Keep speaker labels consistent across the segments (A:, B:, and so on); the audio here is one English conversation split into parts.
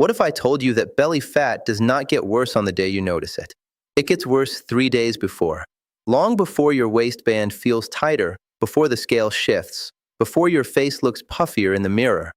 A: What if I told you that belly fat does not get worse on the day you notice it? It gets worse 3 days before. Long before your waistband feels tighter, before the scale shifts, before your face looks puffier in the mirror.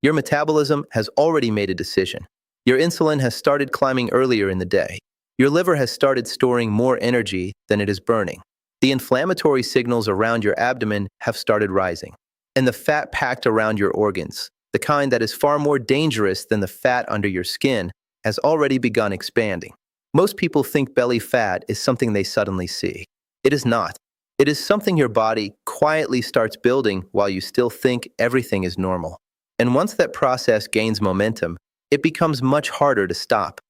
A: Your metabolism has already made a decision. Your insulin has started climbing earlier in the day. Your liver has started storing more energy than it is burning. The inflammatory signals around your abdomen have started rising. And the fat packed around your organs, the kind that is far more dangerous than the fat under your skin, has already begun expanding. Most people think belly fat is something they suddenly see. It is not. It is something your body quietly starts building while you still think everything is normal. And once that process gains momentum, it becomes much harder to stop.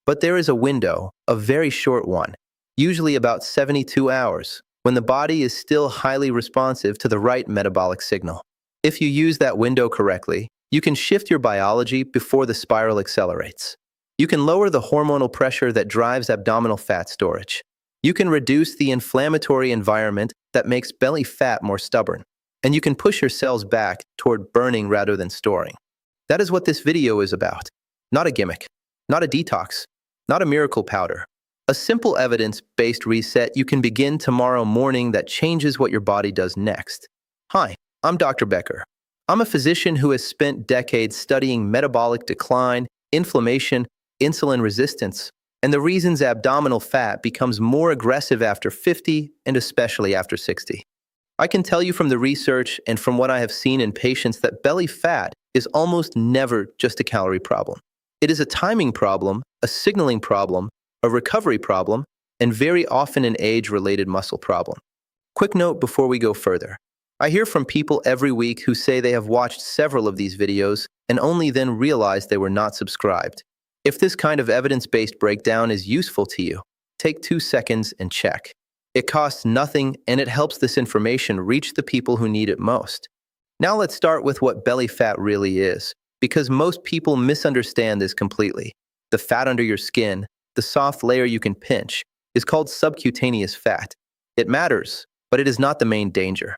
A: But there is a window, a very short one, usually about 72 hours, when the body is still highly responsive to the right metabolic signal. If you use that window correctly, you can shift your biology before the spiral accelerates. You can lower the hormonal pressure that drives abdominal fat storage. You can reduce the inflammatory environment that makes belly fat more stubborn. And you can push your cells back toward burning rather than storing. That is what this video is about. Not a gimmick, not a detox, not a miracle powder. A simple evidence-based reset you can begin tomorrow morning that changes what your body does next. Hi, I'm Dr. Becker. I'm a physician who has spent decades studying metabolic decline, inflammation, insulin resistance, and the reasons abdominal fat becomes more aggressive after 50 and especially after 60. I can tell you from the research and from what I have seen in patients that belly fat is almost never just a calorie problem. It is a timing problem, a signaling problem, a recovery problem, and very often an age-related muscle problem. Quick note before we go further. I hear from people every week who say they have watched several of these videos and only then realized they were not subscribed. If this kind of evidence-based breakdown is useful to you, take 2 seconds and check. It costs nothing, and it helps this information reach the people who need it most. Now let's start with what belly fat really is, because most people misunderstand this completely. The fat under your skin, the soft layer you can pinch, is called subcutaneous fat. It matters, but it is not the main danger.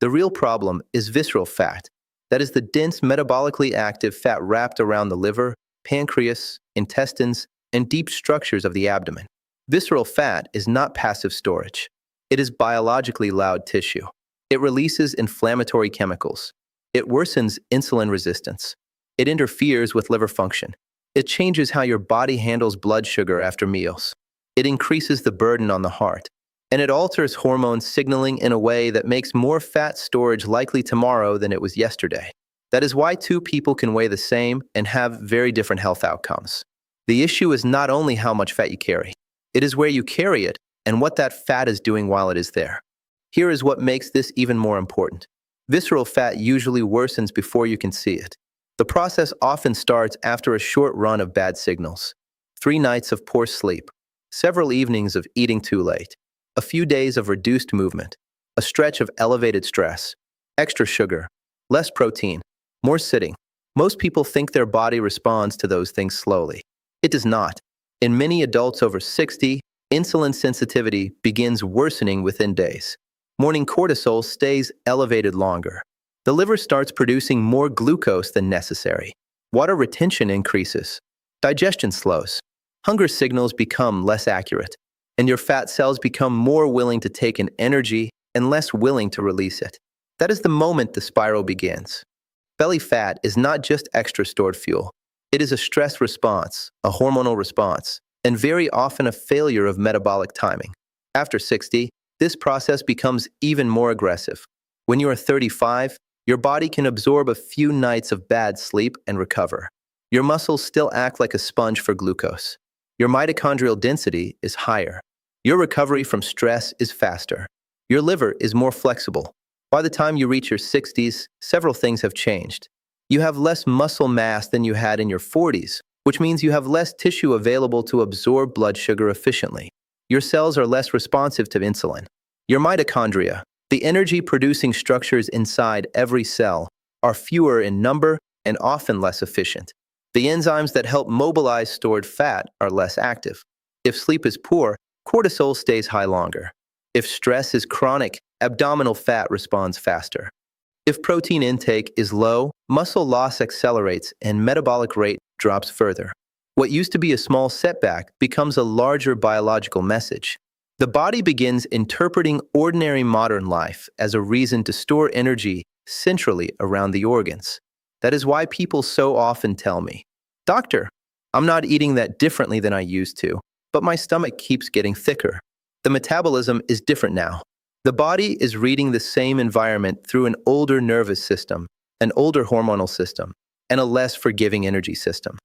A: The real problem is visceral fat. That is the dense metabolically active fat wrapped around the liver, pancreas, intestines, and deep structures of the abdomen. Visceral fat is not passive storage. It is biologically loud tissue. It releases inflammatory chemicals. It worsens insulin resistance. It interferes with liver function. It changes how your body handles blood sugar after meals. It increases the burden on the heart. And it alters hormone signaling in a way that makes more fat storage likely tomorrow than it was yesterday. That is why 2 people can weigh the same and have very different health outcomes. The issue is not only how much fat you carry. It is where you carry it and what that fat is doing while it is there. Here is what makes this even more important. Visceral fat usually worsens before you can see it. The process often starts after a short run of bad signals. 3 nights of poor sleep, several evenings of eating too late, a few days of reduced movement, a stretch of elevated stress, extra sugar, less protein, more sitting. Most people think their body responds to those things slowly. It does not. In many adults over 60, insulin sensitivity begins worsening within days. Morning cortisol stays elevated longer. The liver starts producing more glucose than necessary. Water retention increases. Digestion slows. Hunger signals become less accurate. And your fat cells become more willing to take in energy and less willing to release it. That is the moment the spiral begins. Belly fat is not just extra stored fuel. It is a stress response, a hormonal response, and very often a failure of metabolic timing. After 60, this process becomes even more aggressive. When you are 35, your body can absorb a few nights of bad sleep and recover. Your muscles still act like a sponge for glucose. Your mitochondrial density is higher. Your recovery from stress is faster. Your liver is more flexible. By the time you reach your 60s, several things have changed. You have less muscle mass than you had in your 40s, which means you have less tissue available to absorb blood sugar efficiently. Your cells are less responsive to insulin. Your mitochondria, the energy-producing structures inside every cell, are fewer in number and often less efficient. The enzymes that help mobilize stored fat are less active. If sleep is poor, cortisol stays high longer. If stress is chronic, abdominal fat responds faster. If protein intake is low, muscle loss accelerates and metabolic rate drops further. What used to be a small setback becomes a larger biological message. The body begins interpreting ordinary modern life as a reason to store energy centrally around the organs. That is why people so often tell me, "Doctor, I'm not eating that differently than I used to, but my stomach keeps getting thicker." The metabolism is different now. The body is reading the same environment through an older nervous system, an older hormonal system, and a less forgiving energy system.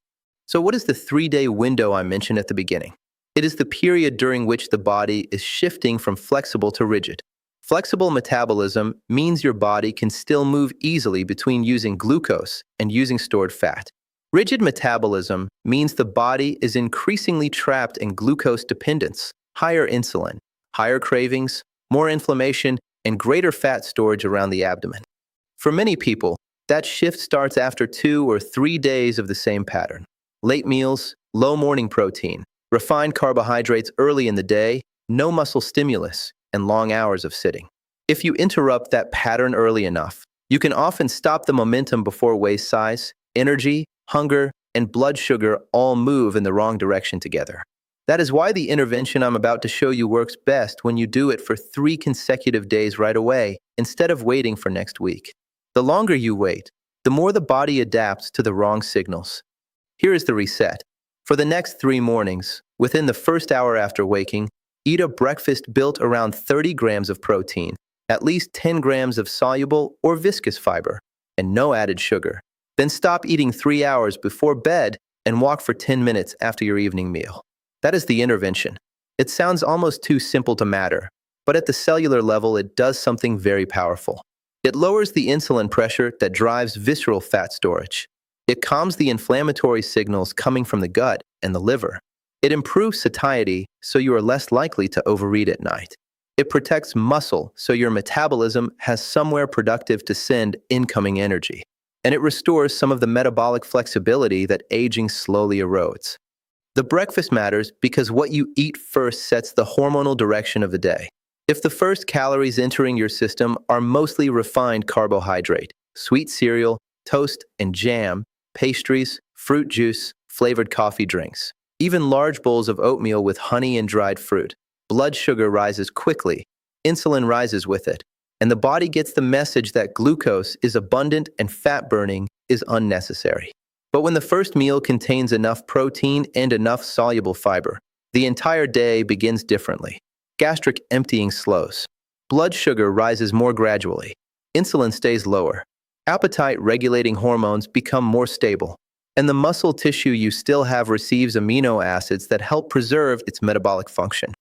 A: So what is the 3-day window I mentioned at the beginning? It is the period during which the body is shifting from flexible to rigid. Flexible metabolism means your body can still move easily between using glucose and using stored fat. Rigid metabolism means the body is increasingly trapped in glucose dependence, higher insulin, higher cravings, more inflammation, and greater fat storage around the abdomen. For many people, that shift starts after 2 or 3 days of the same pattern. Late meals, low morning protein, refined carbohydrates early in the day, no muscle stimulus, and long hours of sitting. If you interrupt that pattern early enough, you can often stop the momentum before waist size, energy, hunger, and blood sugar all move in the wrong direction together. That is why the intervention I'm about to show you works best when you do it for 3 consecutive days right away, instead of waiting for next week. The longer you wait, the more the body adapts to the wrong signals. Here is the reset. For the next 3 mornings, within the first hour after waking, eat a breakfast built around 30 grams of protein, at least 10 grams of soluble or viscous fiber, and no added sugar. Then stop eating 3 hours before bed and walk for 10 minutes after your evening meal. That is the intervention. It sounds almost too simple to matter, but at the cellular level it does something very powerful. It lowers the insulin pressure that drives visceral fat storage. It calms the inflammatory signals coming from the gut and the liver. It improves satiety so you are less likely to overeat at night. It protects muscle so your metabolism has somewhere productive to send incoming energy. And it restores some of the metabolic flexibility that aging slowly erodes. The breakfast matters because what you eat first sets the hormonal direction of the day. If the first calories entering your system are mostly refined carbohydrate, sweet cereal, toast and jam, pastries, fruit juice, flavored coffee drinks, even large bowls of oatmeal with honey and dried fruit, blood sugar rises quickly, insulin rises with it, and the body gets the message that glucose is abundant and fat burning is unnecessary. But when the first meal contains enough protein and enough soluble fiber, the entire day begins differently. Gastric emptying slows. Blood sugar rises more gradually. Insulin stays lower. Appetite-regulating hormones become more stable. And the muscle tissue you still have receives amino acids that help preserve its metabolic function.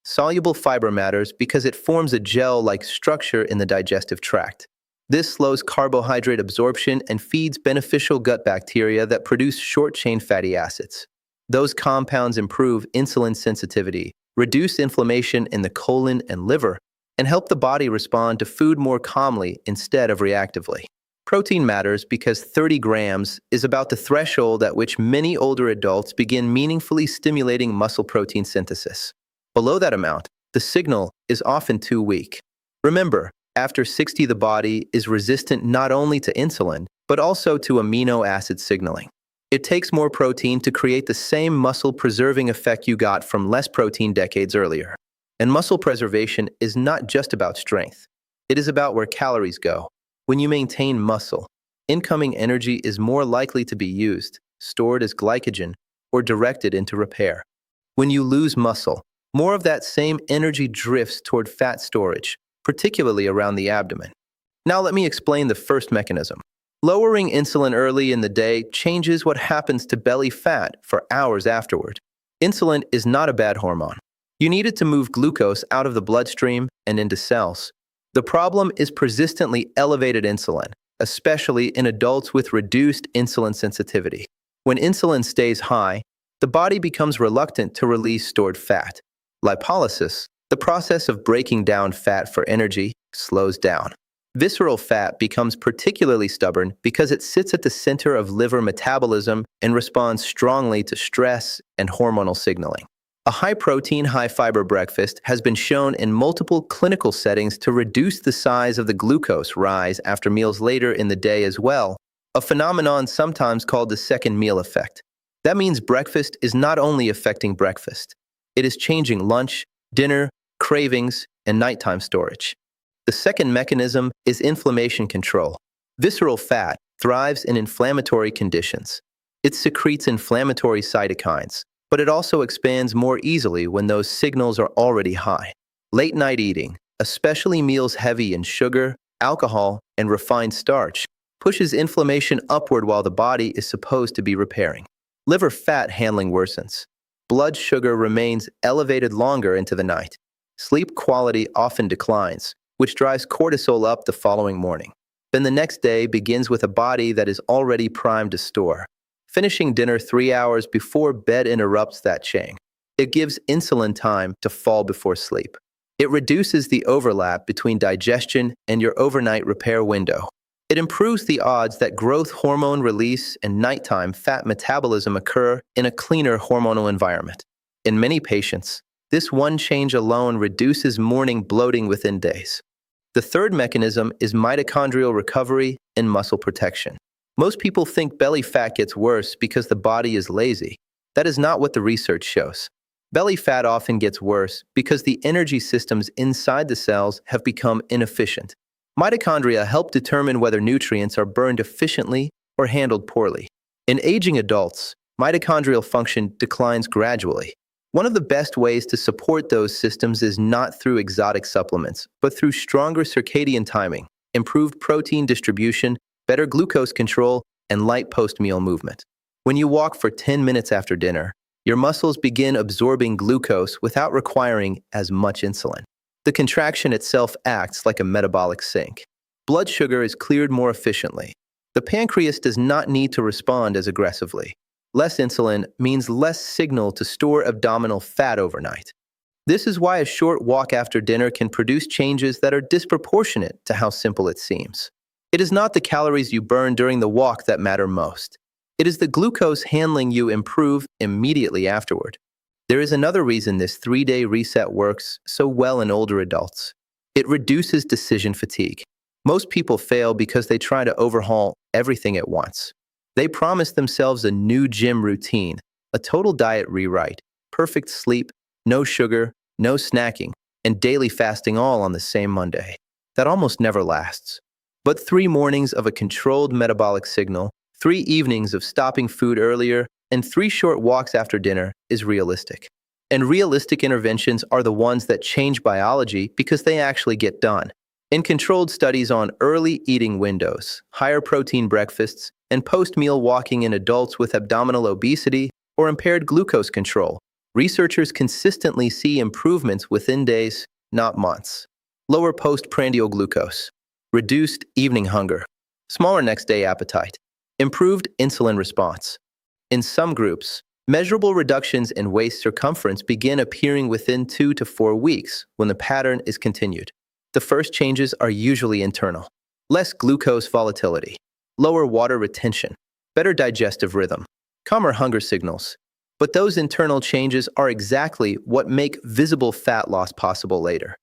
A: Soluble fiber matters because it forms a gel-like structure in the digestive tract. This slows carbohydrate absorption and feeds beneficial gut bacteria that produce short-chain fatty acids. Those compounds improve insulin sensitivity, reduce inflammation in the colon and liver, and help the body respond to food more calmly instead of reactively. Protein matters because 30 grams is about the threshold at which many older adults begin meaningfully stimulating muscle protein synthesis. Below that amount, the signal is often too weak. Remember, after 60 the body is resistant not only to insulin, but also to amino acid signaling. It takes more protein to create the same muscle-preserving effect you got from less protein decades earlier. And muscle preservation is not just about strength. It is about where calories go. When you maintain muscle, incoming energy is more likely to be used, stored as glycogen, or directed into repair. When you lose muscle, more of that same energy drifts toward fat storage, particularly around the abdomen. Now let me explain the first mechanism. Lowering insulin early in the day changes what happens to belly fat for hours afterward. Insulin is not a bad hormone. You need it to move glucose out of the bloodstream and into cells. The problem is persistently elevated insulin, especially in adults with reduced insulin sensitivity. When insulin stays high, the body becomes reluctant to release stored fat. Lipolysis, the process of breaking down fat for energy, slows down. Visceral fat becomes particularly stubborn because it sits at the center of liver metabolism and responds strongly to stress and hormonal signaling. A high-protein, high-fiber breakfast has been shown in multiple clinical settings to reduce the size of the glucose rise after meals later in the day as well, a phenomenon sometimes called the second meal effect. That means breakfast is not only affecting breakfast, it is changing lunch, dinner, cravings, and nighttime storage. The second mechanism is inflammation control. Visceral fat thrives in inflammatory conditions. It secretes inflammatory cytokines, but it also expands more easily when those signals are already high. Late night eating, especially meals heavy in sugar, alcohol, and refined starch, pushes inflammation upward while the body is supposed to be repairing. Liver fat handling worsens. Blood sugar remains elevated longer into the night. Sleep quality often declines, which drives cortisol up the following morning. Then the next day begins with a body that is already primed to store. Finishing dinner 3 hours before bed interrupts that chain. It gives insulin time to fall before sleep. It reduces the overlap between digestion and your overnight repair window. It improves the odds that growth hormone release and nighttime fat metabolism occur in a cleaner hormonal environment. In many patients, this one change alone reduces morning bloating within days. The third mechanism is mitochondrial recovery and muscle protection. Most people think belly fat gets worse because the body is lazy. That is not what the research shows. Belly fat often gets worse because the energy systems inside the cells have become inefficient. Mitochondria help determine whether nutrients are burned efficiently or handled poorly. In aging adults, mitochondrial function declines gradually. One of the best ways to support those systems is not through exotic supplements, but through stronger circadian timing, improved protein distribution, better glucose control, and light post-meal movement. When you walk for 10 minutes after dinner, your muscles begin absorbing glucose without requiring as much insulin. The contraction itself acts like a metabolic sink. Blood sugar is cleared more efficiently. The pancreas does not need to respond as aggressively. Less insulin means less signal to store abdominal fat overnight. This is why a short walk after dinner can produce changes that are disproportionate to how simple it seems. It is not the calories you burn during the walk that matter most. It is the glucose handling you improve immediately afterward. There is another reason this 3-day reset works so well in older adults. It reduces decision fatigue. Most people fail because they try to overhaul everything at once. They promise themselves a new gym routine, a total diet rewrite, perfect sleep, no sugar, no snacking, and daily fasting all on the same Monday. That almost never lasts. But 3 mornings of a controlled metabolic signal, 3 evenings of stopping food earlier, and 3 short walks after dinner is realistic. And realistic interventions are the ones that change biology because they actually get done. In controlled studies on early eating windows, higher protein breakfasts, and post-meal walking in adults with abdominal obesity or impaired glucose control, researchers consistently see improvements within days, not months. Lower postprandial glucose, reduced evening hunger, smaller next-day appetite, improved insulin response. In some groups, measurable reductions in waist circumference begin appearing within 2 to 4 weeks when the pattern is continued. The first changes are usually internal. Less glucose volatility, lower water retention, better digestive rhythm, calmer hunger signals. But those internal changes are exactly what make visible fat loss possible later.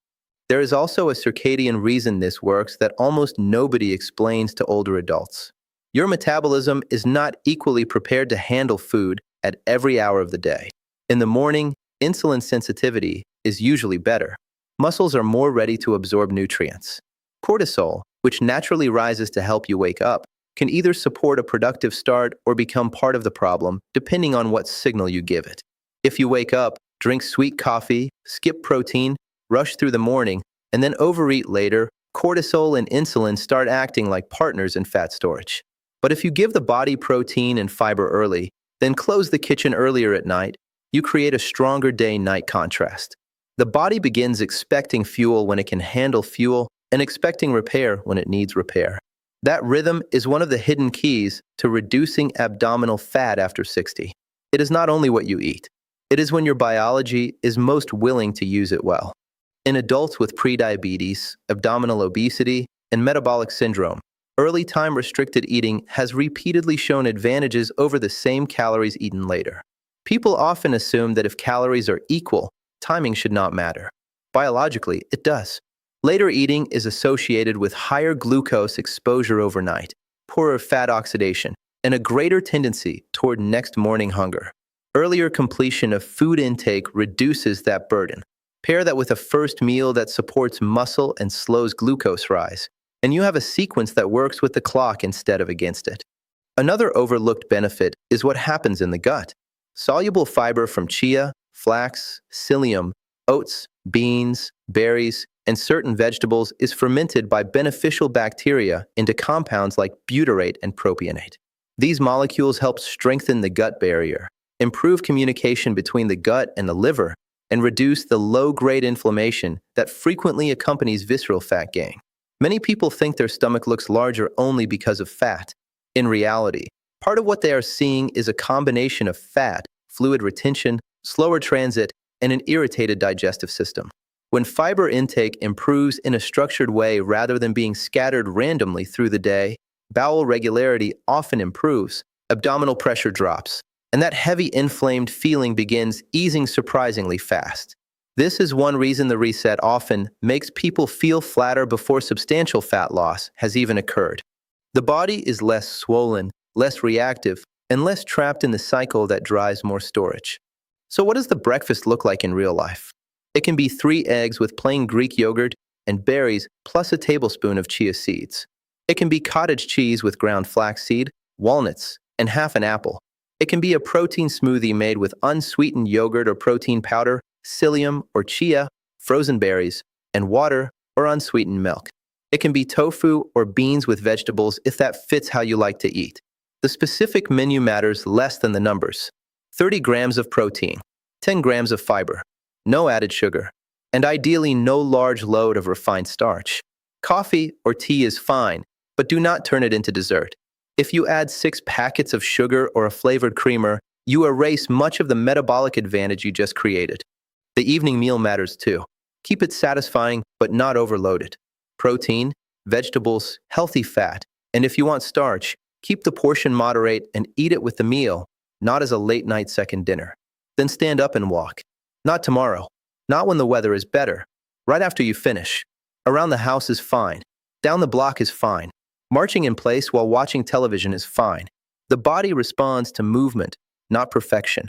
A: There is also a circadian reason this works that almost nobody explains to older adults. Your metabolism is not equally prepared to handle food at every hour of the day. In the morning, insulin sensitivity is usually better. Muscles are more ready to absorb nutrients. Cortisol, which naturally rises to help you wake up, can either support a productive start or become part of the problem, depending on what signal you give it. If you wake up, drink sweet coffee, skip protein, rush through the morning, and then overeat later, cortisol and insulin start acting like partners in fat storage. But if you give the body protein and fiber early, then close the kitchen earlier at night, you create a stronger day-night contrast. The body begins expecting fuel when it can handle fuel and expecting repair when it needs repair. That rhythm is one of the hidden keys to reducing abdominal fat after 60. It is not only what you eat. It is when your biology is most willing to use it well. In adults with prediabetes, abdominal obesity, and metabolic syndrome, early time-restricted eating has repeatedly shown advantages over the same calories eaten later. People often assume that if calories are equal, timing should not matter. Biologically, it does. Later eating is associated with higher glucose exposure overnight, poorer fat oxidation, and a greater tendency toward next morning hunger. Earlier completion of food intake reduces that burden. Pair that with a first meal that supports muscle and slows glucose rise, and you have a sequence that works with the clock instead of against it. Another overlooked benefit is what happens in the gut. Soluble fiber from chia, flax, psyllium, oats, beans, berries, and certain vegetables is fermented by beneficial bacteria into compounds like butyrate and propionate. These molecules help strengthen the gut barrier, improve communication between the gut and the liver, and reduce the low-grade inflammation that frequently accompanies visceral fat gain. Many people think their stomach looks larger only because of fat. In reality, part of what they are seeing is a combination of fat, fluid retention, slower transit, and an irritated digestive system. When fiber intake improves in a structured way rather than being scattered randomly through the day, bowel regularity often improves, abdominal pressure drops, and that heavy inflamed feeling begins easing surprisingly fast. This is one reason the reset often makes people feel flatter before substantial fat loss has even occurred. The body is less swollen, less reactive, and less trapped in the cycle that drives more storage. So what does the breakfast look like in real life? It can be 3 eggs with plain Greek yogurt and berries plus a tablespoon of chia seeds. It can be cottage cheese with ground flaxseed, walnuts, and half an apple. It can be a protein smoothie made with unsweetened yogurt or protein powder, psyllium or chia, frozen berries, and water or unsweetened milk. It can be tofu or beans with vegetables if that fits how you like to eat. The specific menu matters less than the numbers. 30 grams of protein, 10 grams of fiber, no added sugar, and ideally no large load of refined starch. Coffee or tea is fine, but do not turn it into dessert. If you add 6 packets of sugar or a flavored creamer, you erase much of the metabolic advantage you just created. The evening meal matters too. Keep it satisfying, but not overloaded. Protein, vegetables, healthy fat, and if you want starch, keep the portion moderate and eat it with the meal, not as a late-night second dinner. Then stand up and walk. Not tomorrow. Not when the weather is better. Right after you finish. Around the house is fine. Down the block is fine. Marching in place while watching television is fine. The body responds to movement, not perfection.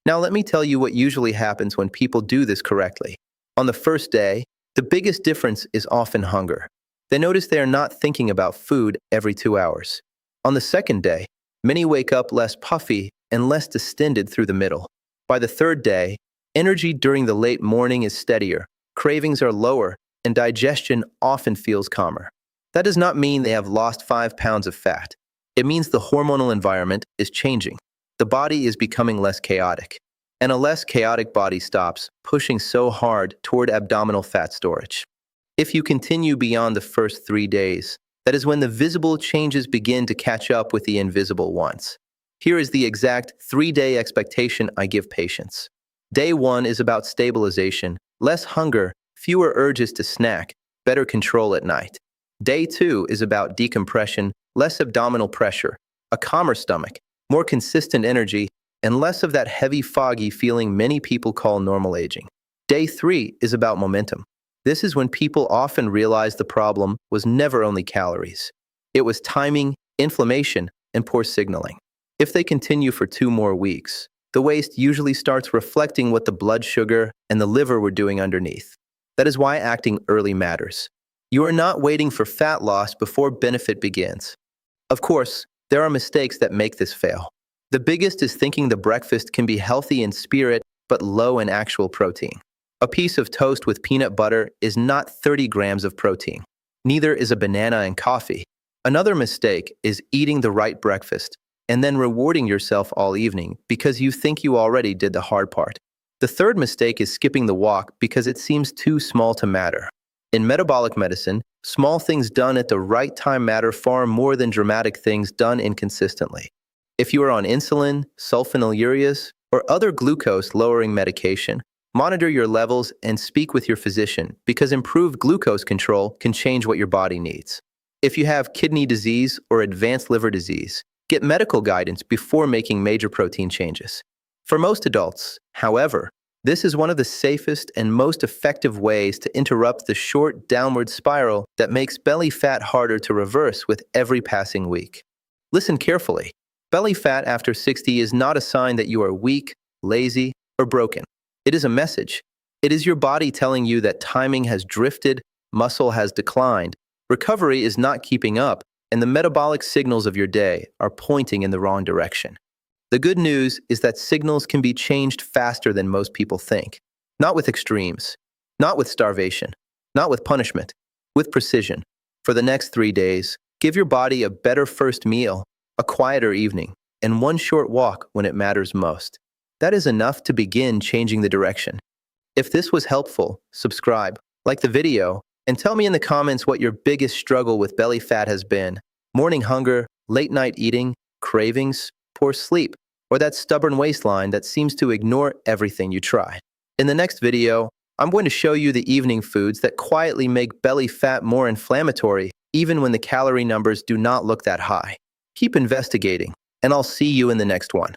A: Now let me tell you what usually happens when people do this correctly. On the first day, the biggest difference is often hunger. They notice they are not thinking about food every 2 hours. On the second day, many wake up less puffy and less distended through the middle. By the third day, energy during the late morning is steadier, cravings are lower, and digestion often feels calmer. That does not mean they have lost 5 pounds of fat. It means the hormonal environment is changing. The body is becoming less chaotic. And a less chaotic body stops pushing so hard toward abdominal fat storage. If you continue beyond the first 3 days, that is when the visible changes begin to catch up with the invisible ones. Here is the exact 3-day expectation I give patients. Day 1 is about stabilization, less hunger, fewer urges to snack, better control at night. Day 2 is about decompression, less abdominal pressure, a calmer stomach, more consistent energy, and less of that heavy, foggy feeling many people call normal aging. Day 3 is about momentum. This is when people often realize the problem was never only calories. It was timing, inflammation, and poor signaling. If they continue for 2 more weeks, the waist usually starts reflecting what the blood sugar and the liver were doing underneath. That is why acting early matters. You are not waiting for fat loss before benefit begins. Of course, there are mistakes that make this fail. The biggest is thinking the breakfast can be healthy in spirit but low in actual protein. A piece of toast with peanut butter is not 30 grams of protein. Neither is a banana and coffee. Another mistake is eating the right breakfast and then rewarding yourself all evening because you think you already did the hard part. The third mistake is skipping the walk because it seems too small to matter. In metabolic medicine, small things done at the right time matter far more than dramatic things done inconsistently. If you are on insulin, sulfonylureas, or other glucose-lowering medication, monitor your levels and speak with your physician because improved glucose control can change what your body needs. If you have kidney disease or advanced liver disease, get medical guidance before making major protein changes. For most adults, however, This is one of the safest and most effective ways to interrupt the short downward spiral that makes belly fat harder to reverse with every passing week. Listen carefully. Belly fat after 60 is not a sign that you are weak, lazy, or broken. It is a message. It is your body telling you that timing has drifted, muscle has declined, recovery is not keeping up, and the metabolic signals of your day are pointing in the wrong direction. The good news is that signals can be changed faster than most people think. Not with extremes, not with starvation, not with punishment, with precision. For the next 3 days, give your body a better first meal, a quieter evening, and one short walk when it matters most. That is enough to begin changing the direction. If this was helpful, subscribe, like the video, and tell me in the comments what your biggest struggle with belly fat has been. Morning hunger, late night eating, cravings, poor sleep, or that stubborn waistline that seems to ignore everything you try. In the next video, I'm going to show you the evening foods that quietly make belly fat more inflammatory, even when the calorie numbers do not look that high. Keep investigating, and I'll see you in the next one.